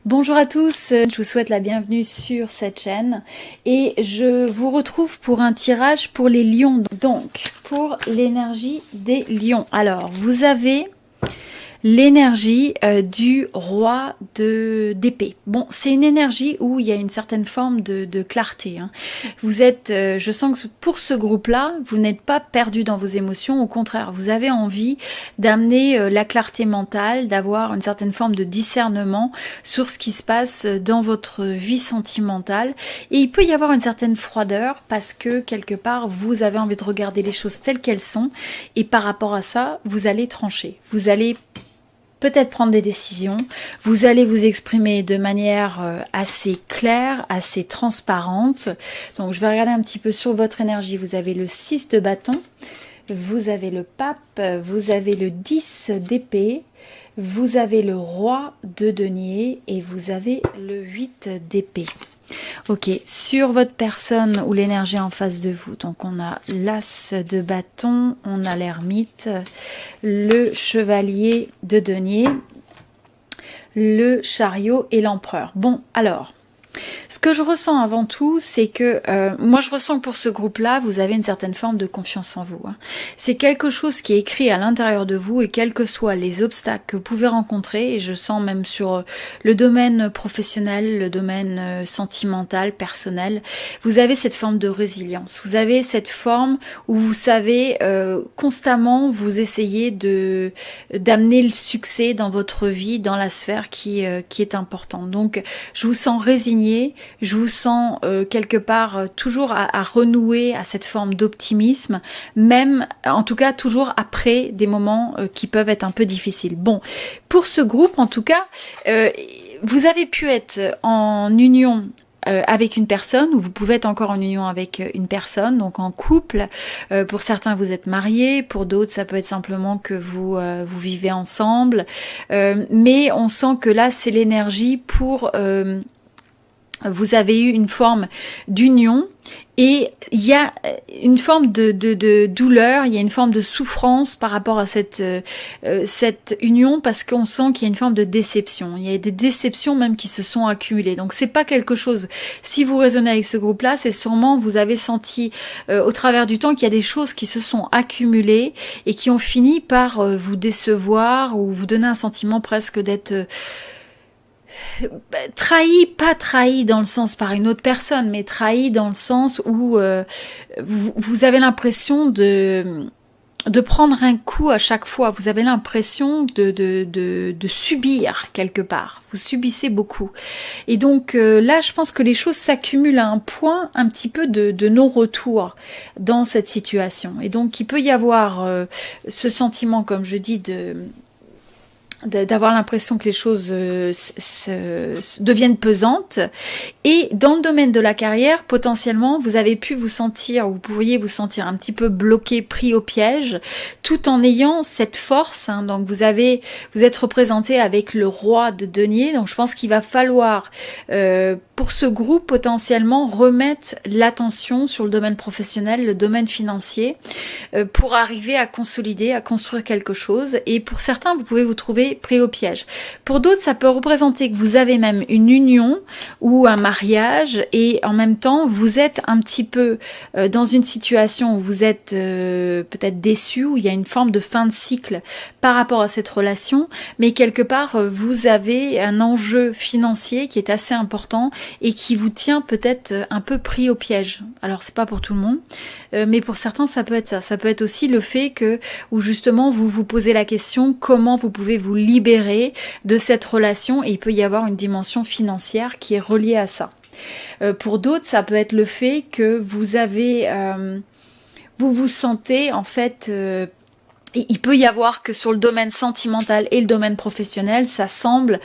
Bonjour à tous, je vous souhaite la bienvenue sur cette chaîne et je vous retrouve pour un tirage pour les lions. Donc, pour l'énergie des lions. Alors, vous avez l'énergie du roi d'épée. Bon, c'est une énergie où il y a une certaine forme de clarté. Hein. Vous êtes, je sens que pour ce groupe-là, vous n'êtes pas perdu dans vos émotions. Au contraire, vous avez envie d'amener la clarté mentale, d'avoir une certaine forme de discernement sur ce qui se passe dans votre vie sentimentale. Et il peut y avoir une certaine froideur parce que quelque part, vous avez envie de regarder les choses telles qu'elles sont. Et par rapport à ça, vous allez trancher. Vous allez peut-être prendre des décisions, vous allez vous exprimer de manière assez claire, assez transparente. Donc je vais regarder un petit peu sur votre énergie. Vous avez le 6 de bâton, vous avez le pape, vous avez le 10 d'épée, vous avez le roi de denier et vous avez le 8 d'épée. Ok, sur votre personne ou l'énergie en face de vous, donc on a l'as de bâton, on a l'ermite, le chevalier de denier, le chariot et l'empereur. Bon, alors, ce que je ressens avant tout, c'est que moi je ressens que pour ce groupe-là, vous avez une certaine forme de confiance en vous. Hein. C'est quelque chose qui est écrit à l'intérieur de vous et quels que soient les obstacles que vous pouvez rencontrer, et je sens même sur le domaine professionnel, le domaine sentimental, personnel, vous avez cette forme de résilience. Vous avez cette forme où vous savez constamment vous essayez d'amener le succès dans votre vie, dans la sphère qui est importante. Donc je vous sens résigné. Je vous sens quelque part toujours à renouer à cette forme d'optimisme, même en tout cas toujours après des moments qui peuvent être un peu difficiles. Bon, pour ce groupe en tout cas, vous avez pu être en union avec une personne, ou vous pouvez être encore en union avec une personne, donc en couple. Pour certains, vous êtes mariés, pour d'autres, ça peut être simplement que vous vivez ensemble. Mais on sent que là, c'est l'énergie pour... vous avez eu une forme d'union et il y a une forme de douleur, il y a une forme de souffrance par rapport à cette union parce qu'on sent qu'il y a une forme de déception. Il y a des déceptions même qui se sont accumulées. Donc c'est pas quelque chose, si vous raisonnez avec ce groupe-là, c'est sûrement vous avez senti au travers du temps qu'il y a des choses qui se sont accumulées et qui ont fini par vous décevoir ou vous donner un sentiment presque d'être... trahi, pas trahi dans le sens par une autre personne, mais trahi dans le sens où vous avez l'impression de prendre un coup à chaque fois. Vous avez l'impression de subir quelque part. Vous subissez beaucoup. Et donc là, je pense que les choses s'accumulent à un point un petit peu de non-retour dans cette situation. Et donc, il peut y avoir ce sentiment, comme je dis, d'avoir l'impression que les choses deviennent pesantes. Et dans le domaine de la carrière, potentiellement, vous avez pu vous sentir, vous pourriez vous sentir un petit peu bloqué, pris au piège, tout en ayant cette force. Hein, donc vous êtes représenté avec le roi de denier. Donc je pense qu'il va falloir, pour ce groupe, potentiellement remettre l'attention sur le domaine professionnel, le domaine financier, pour arriver à consolider, à construire quelque chose. Et pour certains, vous pouvez vous trouver pris au piège. Pour d'autres, ça peut représenter que vous avez même une union ou un mariage et en même temps, vous êtes un petit peu dans une situation où vous êtes peut-être déçu, où il y a une forme de fin de cycle par rapport à cette relation, mais quelque part, vous avez un enjeu financier qui est assez important et qui vous tient peut-être un peu pris au piège. Alors, c'est pas pour tout le monde, mais pour certains, ça peut être ça. Ça peut être aussi le fait que, où justement, vous vous posez la question, comment vous pouvez vous libérer de cette relation, et il peut y avoir une dimension financière qui est reliée à ça. Pour d'autres, ça peut être le fait que vous avez, vous vous sentez en fait il peut y avoir que sur le domaine sentimental et le domaine professionnel, ça semble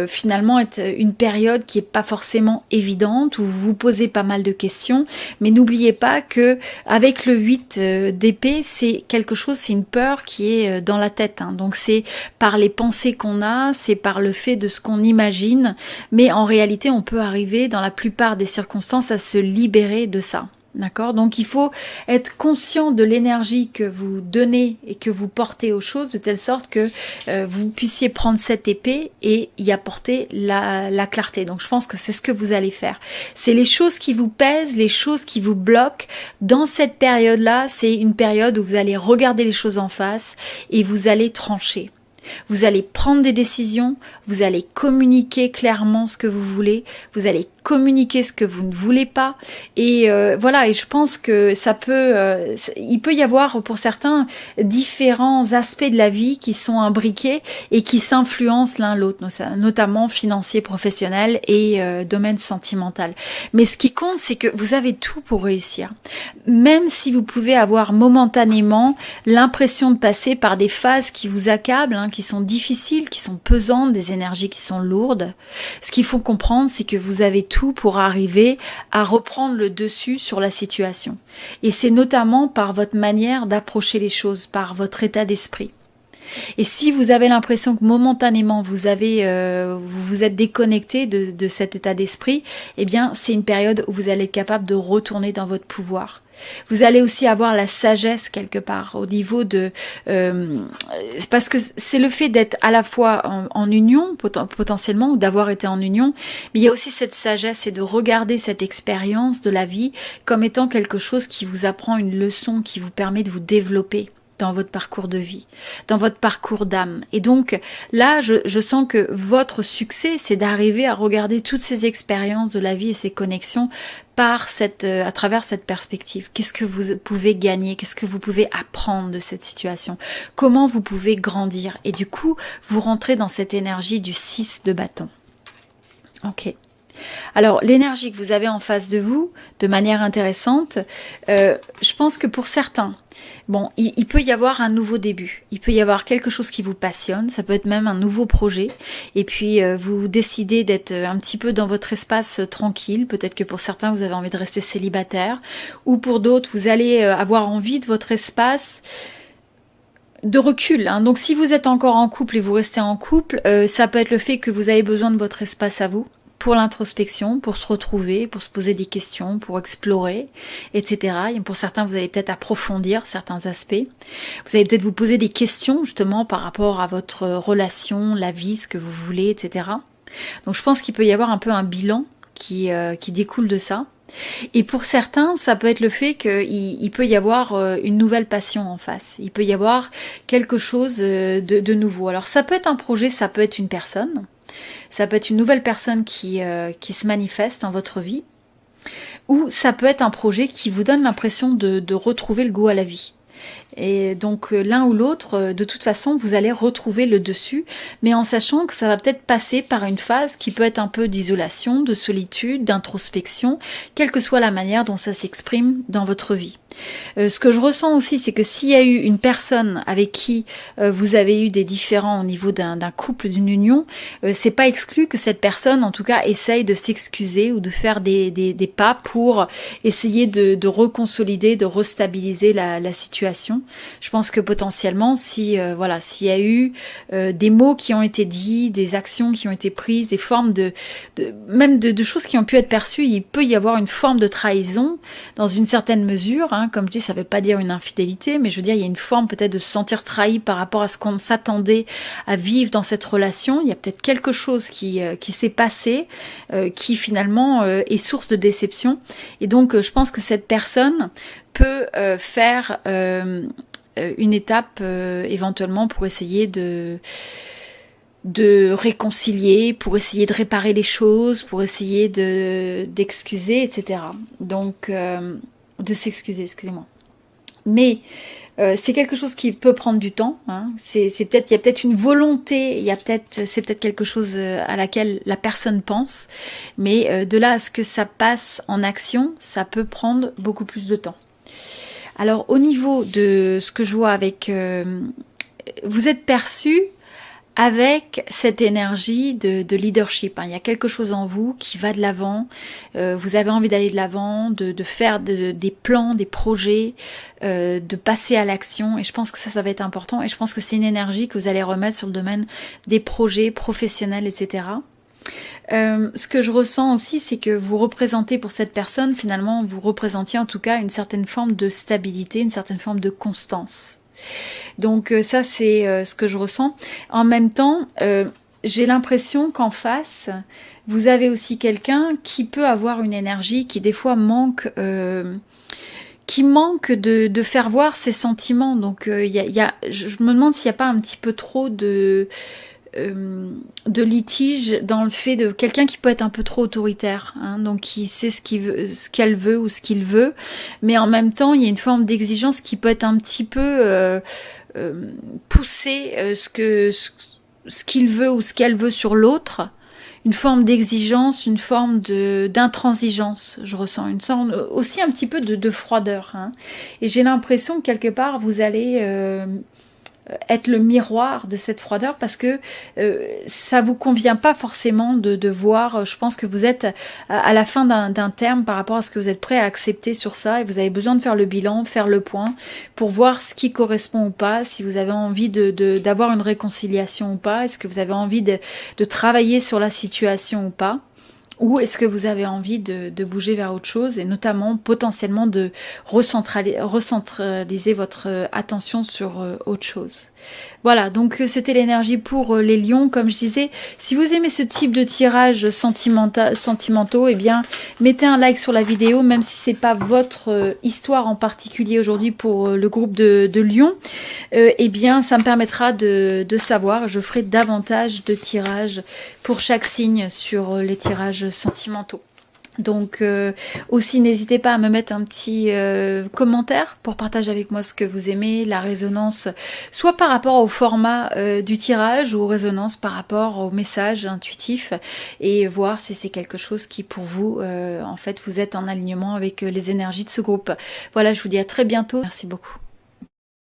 finalement être une période qui est pas forcément évidente, où vous vous posez pas mal de questions, mais n'oubliez pas que avec le 8 d'épée, c'est quelque chose, c'est une peur qui est dans la tête. Hein. Donc c'est par les pensées qu'on a, c'est par le fait de ce qu'on imagine, mais en réalité, on peut arriver dans la plupart des circonstances à se libérer de ça. D'accord? Donc il faut être conscient de l'énergie que vous donnez et que vous portez aux choses, de telle sorte que vous puissiez prendre cette épée et y apporter la clarté. Donc je pense que c'est ce que vous allez faire. C'est les choses qui vous pèsent, les choses qui vous bloquent. Dans cette période-là, c'est une période où vous allez regarder les choses en face et vous allez trancher. Vous allez prendre des décisions, vous allez communiquer clairement ce que vous voulez, vous allez communiquer ce que vous ne voulez pas, et voilà. Et je pense que il peut y avoir pour certains différents aspects de la vie qui sont imbriqués et qui s'influencent l'un l'autre, notamment financier, professionnel et domaine sentimental. Mais ce qui compte, c'est que vous avez tout pour réussir, même si vous pouvez avoir momentanément l'impression de passer par des phases qui vous accablent, qui sont difficiles, qui sont pesantes, des énergies qui sont lourdes. Ce qu'il faut comprendre, c'est que vous avez tout pour arriver à reprendre le dessus sur la situation. Et c'est notamment par votre manière d'approcher les choses, par votre état d'esprit. Et si vous avez l'impression que momentanément vous vous êtes déconnecté de cet état d'esprit, eh bien c'est une période où vous allez être capable de retourner dans votre pouvoir. Vous allez aussi avoir la sagesse quelque part au niveau de... parce que c'est le fait d'être à la fois en union, potentiellement, ou d'avoir été en union, mais il y a aussi cette sagesse et de regarder cette expérience de la vie comme étant quelque chose qui vous apprend une leçon, qui vous permet de vous développer dans votre parcours de vie, dans votre parcours d'âme. Et donc là, je sens que votre succès, c'est d'arriver à regarder toutes ces expériences de la vie et ces connexions à travers cette perspective. Qu'est-ce que vous pouvez gagner? Qu'est-ce que vous pouvez apprendre de cette situation? Comment vous pouvez grandir? Et du coup, vous rentrez dans cette énergie du 6 de bâton. Ok. Alors, l'énergie que vous avez en face de vous, de manière intéressante, je pense que pour certains, bon, il peut y avoir un nouveau début, il peut y avoir quelque chose qui vous passionne, ça peut être même un nouveau projet, et puis vous décidez d'être un petit peu dans votre espace tranquille, peut-être que pour certains vous avez envie de rester célibataire, ou pour d'autres vous allez avoir envie de votre espace de recul. Donc si vous êtes encore en couple et vous restez en couple, ça peut être le fait que vous avez besoin de votre espace à vous, pour l'introspection, pour se retrouver, pour se poser des questions, pour explorer, etc. Et pour certains, vous allez peut-être approfondir certains aspects. Vous allez peut-être vous poser des questions justement par rapport à votre relation, la vie, ce que vous voulez, etc. Donc je pense qu'il peut y avoir un peu un bilan qui découle de ça. Et pour certains, ça peut être le fait qu'il peut y avoir une nouvelle passion en face. Il peut y avoir quelque chose de nouveau. Alors ça peut être un projet, ça peut être une personne. Ça peut être une nouvelle personne qui se manifeste dans votre vie, ou ça peut être un projet qui vous donne l'impression de retrouver le goût à la vie. Et donc l'un ou l'autre, de toute façon, vous allez retrouver le dessus, mais en sachant que ça va peut-être passer par une phase qui peut être un peu d'isolation, de solitude, d'introspection, quelle que soit la manière dont ça s'exprime dans votre vie. Ce que je ressens aussi, c'est que s'il y a eu une personne avec qui vous avez eu des différends au niveau d'un couple, d'une union, c'est pas exclu que cette personne, en tout cas, essaye de s'excuser ou de faire des pas pour essayer de reconsolider, de restabiliser la situation. Je pense que potentiellement, s'il y a eu des mots qui ont été dits, des actions qui ont été prises, des formes même de choses qui ont pu être perçues, il peut y avoir une forme de trahison dans une certaine mesure. Comme je dis, ça ne veut pas dire une infidélité, mais je veux dire, il y a une forme peut-être de se sentir trahi par rapport à ce qu'on s'attendait à vivre dans cette relation. Il y a peut-être quelque chose qui s'est passé, qui finalement est source de déception. Et donc, je pense que cette personne peut faire une étape éventuellement pour essayer de réconcilier, pour essayer de réparer les choses, pour essayer d'excuser, etc. Donc, de s'excuser, excusez-moi. Mais c'est quelque chose qui peut prendre du temps. Il y a peut-être une volonté, c'est peut-être quelque chose à laquelle la personne pense, mais de là à ce que ça passe en action, ça peut prendre beaucoup plus de temps. Alors au niveau de ce que je vois avec... vous êtes perçu avec cette énergie de leadership. Il y a quelque chose en vous qui va de l'avant, vous avez envie d'aller de l'avant, de faire des plans, des projets, de passer à l'action, et je pense que ça va être important, et je pense que c'est une énergie que vous allez remettre sur le domaine des projets professionnels, etc. Ce que je ressens aussi, c'est que vous représentez pour cette personne, finalement, vous représentiez en tout cas une certaine forme de stabilité, une certaine forme de constance. Donc ça, c'est ce que je ressens. En même temps, j'ai l'impression qu'en face, vous avez aussi quelqu'un qui peut avoir une énergie qui des fois manque... qui manque de faire voir ses sentiments. Donc je me demande s'il n'y a pas un petit peu trop de litige dans le fait de quelqu'un qui peut être un peu trop autoritaire, hein, donc qui sait ce qu'il veut, ce qu'elle veut ou ce qu'il veut, mais en même temps il y a une forme d'exigence qui peut être un petit peu pousser ce qu'il veut ou ce qu'elle veut sur l'autre. Une forme d'exigence, une forme d'intransigeance, je ressens une sorte aussi un petit peu de froideur, hein. Et j'ai l'impression que quelque part vous allez être le miroir de cette froideur parce que ça vous convient pas forcément de voir. Je pense que vous êtes à la fin d'un terme par rapport à ce que vous êtes prêt à accepter sur ça et vous avez besoin de faire le bilan, faire le point pour voir ce qui correspond ou pas, si vous avez envie d'avoir une réconciliation ou pas, est-ce que vous avez envie de travailler sur la situation ou pas. Ou est-ce que vous avez envie de bouger vers autre chose et notamment potentiellement de recentraliser votre attention sur autre chose. Voilà, donc c'était l'énergie pour les lions. Comme je disais, si vous aimez ce type de tirage sentimentaux, eh bien mettez un like sur la vidéo, même si c'est pas votre histoire en particulier aujourd'hui pour le groupe de Lions. Eh bien ça me permettra de savoir, je ferai davantage de tirages pour chaque signe sur les tirages sentimentaux. Donc aussi n'hésitez pas à me mettre un petit commentaire pour partager avec moi ce que vous aimez, la résonance, soit par rapport au format du tirage ou résonance par rapport au message intuitif et voir si c'est quelque chose qui pour vous, en fait, vous êtes en alignement avec les énergies de ce groupe. Voilà, je vous dis à très bientôt. Merci beaucoup.